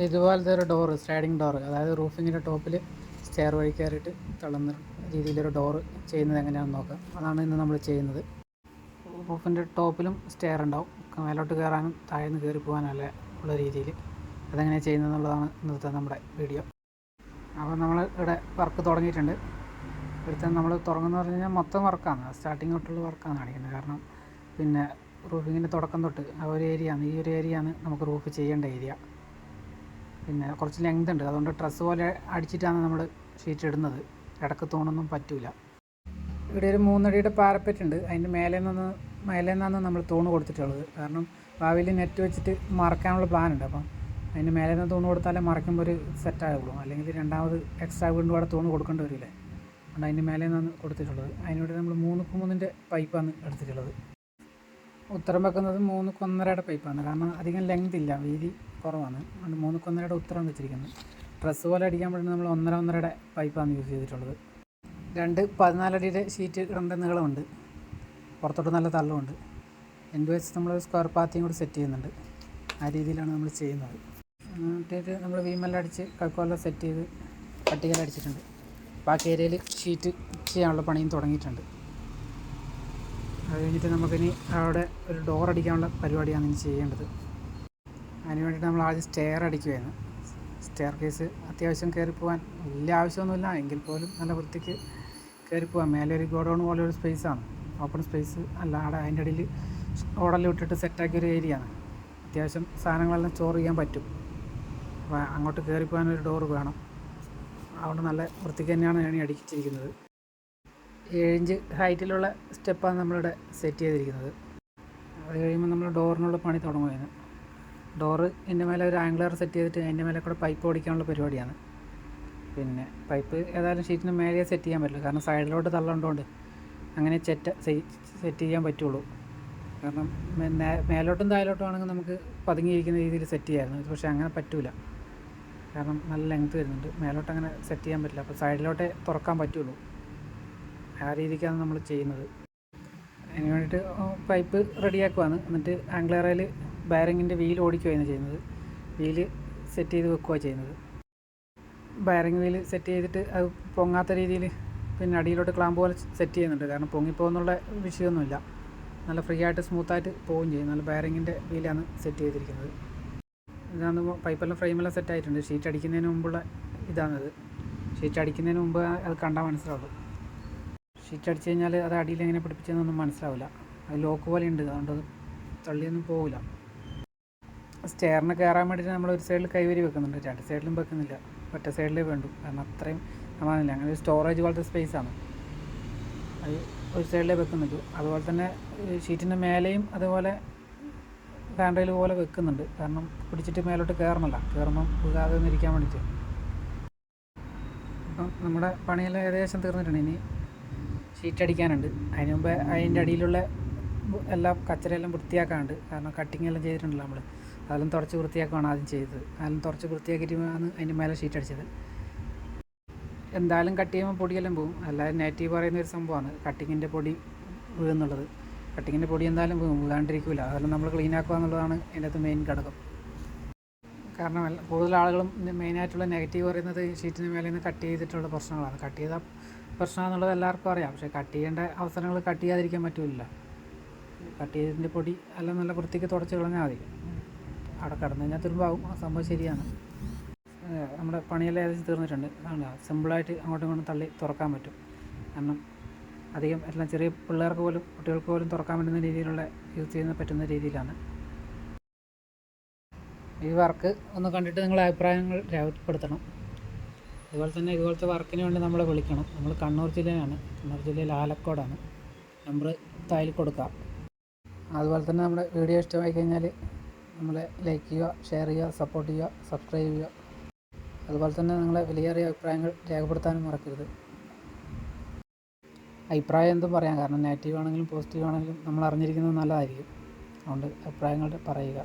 ഇതുപോലത്തെ ഒരു door, sliding door, അതായത് റൂഫിങ്ങിൻ്റെ ടോപ്പിൽ സ്റ്റെയർ വഴി കയറിയിട്ട് തള്ളുന്ന രീതിയിലൊരു ഡോറ് ചെയ്യുന്നത് എങ്ങനെയാണെന്ന് നോക്കാം. അതാണ് ഇന്ന് നമ്മൾ ചെയ്യുന്നത്. റൂഫിൻ്റെ ടോപ്പിലും സ്റ്റെയർ ഉണ്ടാവും, മേലോട്ട് കയറാനും താഴെ നിന്ന് കയറി പോകാനല്ല ഉള്ള രീതിയിൽ അതെങ്ങനെയാണ് ചെയ്യുന്നതെന്നുള്ളതാണ് ഇന്നത്തെ നമ്മുടെ വീഡിയോ. അപ്പോൾ നമ്മൾ ഇവിടെ വർക്ക് തുടങ്ങിയിട്ടുണ്ട്. ഇവിടുത്തെ നമ്മൾ തുടങ്ങുന്നത് പറഞ്ഞു കഴിഞ്ഞാൽ മൊത്തം വർക്കാണ്, സ്റ്റാർട്ടിങ് തൊട്ടുള്ള വർക്കാണ് കാണിക്കുന്നത്. കാരണം പിന്നെ റൂഫിങ്ങിൻ്റെ തുടക്കം തൊട്ട് ആ ഒരു ഏരിയയാണ്, ഈ ഒരു ഏരിയയാണ് നമുക്ക് റൂഫ് ചെയ്യേണ്ട ഏരിയ. പിന്നെ കുറച്ച് ലെങ്ത് ഉണ്ട്, അതുകൊണ്ട് ഡ്രസ്സ് പോലെ അടിച്ചിട്ടാണ് നമ്മൾ ഷീറ്റ് ഇടുന്നത്. ഇടക്ക് തൂണൊന്നും പറ്റില്ല. ഇവിടെ ഒരു 3 അടിയുടെ പാരപ്പറ്റ് ഉണ്ട്, അതിൻ്റെ മേലെ നിന്നാണ് നമ്മൾ തൂണ് കൊടുത്തിട്ടുള്ളത്. കാരണം ഭാവിയിൽ നെറ്റ് വെച്ചിട്ട് മറക്കാനുള്ള പ്ലാനുണ്ട്. അപ്പം അതിൻ്റെ മേലെ നിന്ന് തൂണ് കൊടുത്താലേ മറയ്ക്കുമ്പോൾ ഒരു സെറ്റാകുള്ളൂ, അല്ലെങ്കിൽ രണ്ടാമത് എക്സ്ട്രാ വീണ്ടും അവിടെ തൂണ് കൊടുക്കേണ്ടി വരില്ലേ. അതുകൊണ്ട് അതിൻ്റെ മേലെ നിന്നാണ് കൊടുത്തിട്ടുള്ളത്. അതിനോട് നമ്മൾ 3x3 പൈപ്പാണ് എടുത്തിട്ടുള്ളത്. ഉത്തരം വെക്കുന്നത് 3x1.5 പൈപ്പാണ്. കാരണം അധികം ലെങ്ത് ഇല്ല, വീതി കുറവാണ്. അതുകൊണ്ട് 3x1.5 ഉത്തരം വെച്ചിരിക്കുന്നത്. ഡ്രസ്സ് പോലെ അടിക്കാൻ പറ്റുന്ന നമ്മൾ 1.5 പൈപ്പാണ് യൂസ് ചെയ്തിട്ടുള്ളത്. 2 14 അടിയുടെ ഷീറ്റ് ഇടേണ്ട നീളമുണ്ട്, പുറത്തോട്ട് നല്ല തള്ളുമുണ്ട്. എൻ്റെ വെച്ച് നമ്മൾ സ്ക്വയർ പാത്തിയും കൂടി സെറ്റ് ചെയ്യുന്നുണ്ട്. ആ രീതിയിലാണ് നമ്മൾ ചെയ്യുന്നത്. എന്നിട്ട് നമ്മൾ വീമെല്ലാം അടിച്ച് കഴുക്കോലെല്ലാം സെറ്റ് ചെയ്ത് പട്ടികയെല്ലാം അടിച്ചിട്ടുണ്ട്. ബാക്കി ഏരിയയിൽ ഷീറ്റ് ചെയ്യാനുള്ള പണിയും തുടങ്ങിയിട്ടുണ്ട്. അത് കഴിഞ്ഞിട്ട് നമുക്കിനി അവിടെ ഒരു ഡോർ അടിക്കാനുള്ള പരിപാടിയാണ് ഇനി ചെയ്യേണ്ടത്. അതിന് വേണ്ടിയിട്ട് നമ്മൾ ആദ്യം സ്റ്റെയർ അടിക്കുകയായിരുന്നു. സ്റ്റെയർ കേസ് അത്യാവശ്യം കയറിപ്പോകാൻ വലിയ ആവശ്യമൊന്നുമില്ല, എങ്കിൽ പോലും നല്ല വൃത്തിക്ക് കയറിപ്പോകാൻ. മേലെ ഒരു ഗോഡൗൺ പോലെ ഒരു സ്പേസാണ്, ഓപ്പൺ സ്പേസ് അല്ല. അവിടെ അതിൻ്റെ ഇടയിൽ ഓടെല്ലാം ഇട്ടിട്ട് സെറ്റാക്കിയൊരു ഏരിയയാണ്. അത്യാവശ്യം സാധനങ്ങളെല്ലാം സ്റ്റോർ ചെയ്യാൻ പറ്റും. അപ്പോൾ അങ്ങോട്ട് കയറിപ്പോകാൻ ഒരു ഡോർ വേണം. അതുകൊണ്ട് നല്ല വൃത്തിക്ക് തന്നെയാണ് ഞാൻ അടിച്ചിരിക്കുന്നത്. 7 ഇഞ്ച് ഹൈറ്റിലുള്ള സ്റ്റെപ്പാണ് നമ്മളിവിടെ സെറ്റ് ചെയ്തിരിക്കുന്നത്. അത് കഴിയുമ്പോൾ നമ്മൾ ഡോറിനുള്ള പണി തുടങ്ങുകയാണ്. ഡോറ് എൻ്റെ മേലെ ഒരു ആംഗ്ലർ സെറ്റ് ചെയ്തിട്ട് അതിൻ്റെ മേലെ കൂടെ പൈപ്പ് ഓടിക്കാനുള്ള പരിപാടിയാണ്. പിന്നെ പൈപ്പ് ഏതായാലും ഷീറ്റിന് മേലെ സെറ്റ് ചെയ്യാൻ പറ്റില്ല, കാരണം സൈഡിലോട്ട് തള്ളുകൊണ്ടുകൊണ്ട് അങ്ങനെ സെറ്റ് ചെയ്യാൻ പറ്റുള്ളൂ. കാരണം മേലോട്ടും താഴോട്ടും ആണെങ്കിൽ നമുക്ക് പതുങ്ങിയിരിക്കുന്ന രീതിയിൽ സെറ്റ് ചെയ്യാമായിരുന്നു. പക്ഷേ അങ്ങനെ പറ്റില്ല, കാരണം നല്ല ലെങ്ത് വരുന്നുണ്ട്. മേലോട്ട് അങ്ങനെ സെറ്റ് ചെയ്യാൻ പറ്റില്ല, അപ്പോൾ സൈഡിലോട്ടേ തുറക്കാൻ പറ്റുള്ളൂ. ആ രീതിക്കാണ് നമ്മൾ ചെയ്യുന്നത്. അതിന് വേണ്ടിയിട്ട് പൈപ്പ് റെഡിയാക്കുവാണ്. എന്നിട്ട് ആംഗ്ലറയിൽ ബയറിങ്ങിൻ്റെ വീൽ ഓടിക്കുകയാണ് ചെയ്യുന്നത്. വീല് സെറ്റ് ചെയ്ത് വെക്കുകയാണ് ചെയ്യുന്നത്. ബയറിങ് വീല് സെറ്റ് ചെയ്തിട്ട് അത് പൊങ്ങാത്ത രീതിയിൽ പിന്നെ അടിയിലോട്ട് ക്ലാമ്പ് പോലെ സെറ്റ് ചെയ്യുന്നുണ്ട്. കാരണം പൊങ്ങിപ്പോകുന്നുള്ള വിഷയമൊന്നുമില്ല, നല്ല ഫ്രീ ആയിട്ട് സ്മൂത്തായിട്ട് പോവുകയും ചെയ്യും. നല്ല ബയറിങ്ങിൻ്റെ വീലാണ് സെറ്റ് ചെയ്തിരിക്കുന്നത്. ഇതാണ് പൈപ്പെല്ലാം ഫ്രെയിമെല്ലാം സെറ്റ് ആയിട്ടുണ്ട്. ഷീറ്റ് അടിക്കുന്നതിന് മുമ്പുള്ള ഇതാണത്. ഷീറ്റ് അടിക്കുന്നതിന് മുമ്പ് അത് കണ്ടാൽ മനസ്സിലാവുള്ളൂ. ഷീറ്റ് അടിച്ച് കഴിഞ്ഞാൽ അത് അടിയിൽ എങ്ങനെ പിടിപ്പിച്ചതെന്നൊന്നും മനസ്സിലാവില്ല. അത് ലോക്ക് പോലെ ഉണ്ട്, അതുകൊണ്ട് തള്ളിയൊന്നും പോകില്ല. സ്റ്റെയറിന് കയറാൻ വേണ്ടിയിട്ട് നമ്മൾ ഒരു സൈഡിൽ കൈവരി വെക്കുന്നുണ്ട്, 2 സൈഡിലും വെക്കുന്നില്ല, ഒറ്റ സൈഡിലേ വേണ്ടു. കാരണം അത്രയും സമാധാനമില്ല. അങ്ങനെ ഒരു സ്റ്റോറേജ് പോലത്തെ സ്പേസാണ്, അത് ഒരു സൈഡിലേ വെക്കുന്നുള്ളൂ. അതുപോലെ തന്നെ ഷീറ്റിൻ്റെ മേലെയും അതുപോലെ ഹാൻഡ് റെയിൽ പോലെ വെക്കുന്നുണ്ട്. കാരണം പിടിച്ചിട്ട് മേലോട്ട് കയറുമ്പം വീഴാതെ ഇരിക്കാൻ വേണ്ടിയിട്ട്. അപ്പം നമ്മുടെ പണിയെല്ലാം ഏകദേശം തീർന്നിട്ടുണ്ട്. ഇനി ഷീറ്റ് അടിക്കാനുണ്ട്. അതിന് മുമ്പ് അതിൻ്റെ അടിയിലുള്ള എല്ലാം കച്ചറയെല്ലാം വൃത്തിയാക്കാനുണ്ട്. കാരണം കട്ടിങ് എല്ലാം ചെയ്തിട്ടുണ്ടല്ലോ നമ്മൾ, അതെല്ലാം തുടച്ച് വൃത്തിയാക്കുകയാണ് ആദ്യം ചെയ്തത്. അതെല്ലാം തുടച്ച് വൃത്തിയാക്കിയിട്ടാണ് അതിൻ്റെ മേലെ ഷീറ്റ് അടിച്ചത്. എന്തായാലും കട്ട് ചെയ്യുമ്പോൾ പൊടിയെല്ലാം പോകും. അല്ലാതെ നെഗറ്റീവ് പറയുന്ന ഒരു സംഭവമാണ് കട്ടിങ്ങിൻ്റെ പൊടി വീഴുന്നുള്ളത്. കട്ടിങ്ങിൻ്റെ പൊടി എന്തായാലും വീഴാണ്ടിരിക്കില്ല, അതെല്ലാം നമ്മൾ ക്ലീൻ ആക്കുക എന്നുള്ളതാണ് ഇതിൻ്റെ അകത്ത് മെയിൻ ഘടകം. കാരണം കൂടുതൽ ആളുകളും മെയിനായിട്ടുള്ള നെഗറ്റീവ് പറയുന്നത് ഷീറ്റിന് മേലെ നിന്ന് കട്ട് ചെയ്തിട്ടുള്ള പ്രശ്നങ്ങളാണ്. കട്ട് ചെയ്ത പ്രശ്നമെന്നുള്ളത് എല്ലാവർക്കും അറിയാം, പക്ഷേ കട്ട് ചെയ്യേണ്ട അവസരങ്ങൾ കട്ട് ചെയ്യാതിരിക്കാൻ പറ്റില്ല. കട്ട് ചെയ്തതിൻ്റെ പൊടി എല്ലാം നല്ല വൃത്തിക്ക് തുടച്ച് കളഞ്ഞാൽ മതി. അവിടെ കിടന്നു കഴിഞ്ഞാൽ തുരുമ്പാവും, ആ സംഭവം ശരിയാണ്. നമ്മുടെ പണിയെല്ലാം ഏകദേശം തീർന്നിട്ടുണ്ട്. സിമ്പിളായിട്ട് അങ്ങോട്ടും ഇങ്ങോട്ടും തള്ളി തുറക്കാൻ പറ്റും. കാരണം അധികം എല്ലാം ചെറിയ പിള്ളേർക്ക് പോലും കുട്ടികൾക്ക് പോലും തുറക്കാൻ പറ്റുന്ന രീതിയിലുള്ള യൂസ് ചെയ്യാൻ പറ്റുന്ന രീതിയിലാണ്. ഈ വർക്ക് ഒന്ന് കണ്ടിട്ട് നിങ്ങളുടെ അഭിപ്രായങ്ങൾ രേഖപ്പെടുത്തണം. അതുപോലെ തന്നെ ഇതുപോലത്തെ വർക്കിന് വേണ്ടി നമ്മളെ വിളിക്കണം. നമ്മൾ കണ്ണൂർ ജില്ലയിലാണ്, കണ്ണൂർ ജില്ലയിൽ ആലക്കോടാണ്. നമ്പർ താഴെ കൊടുക്കാം. അതുപോലെ തന്നെ നമ്മുടെ വീഡിയോ ഇഷ്ടമായി കഴിഞ്ഞാൽ നമ്മളെ ലൈക്ക് ചെയ്യുക, ഷെയർ ചെയ്യുക, സപ്പോർട്ട് ചെയ്യുക, സബ്സ്ക്രൈബ് ചെയ്യുക. അതുപോലെ തന്നെ നിങ്ങളെ വിലയേറിയ അഭിപ്രായങ്ങൾ രേഖപ്പെടുത്താനും മറക്കരുത്. അഭിപ്രായം എന്തും പറയാം, കാരണം നെഗറ്റീവ് ആണെങ്കിലും പോസിറ്റീവ് ആണെങ്കിലും നമ്മൾ അറിഞ്ഞിരിക്കുന്നത് നല്ലതായിരിക്കും. അതുകൊണ്ട് അഭിപ്രായങ്ങൾ പറയുക.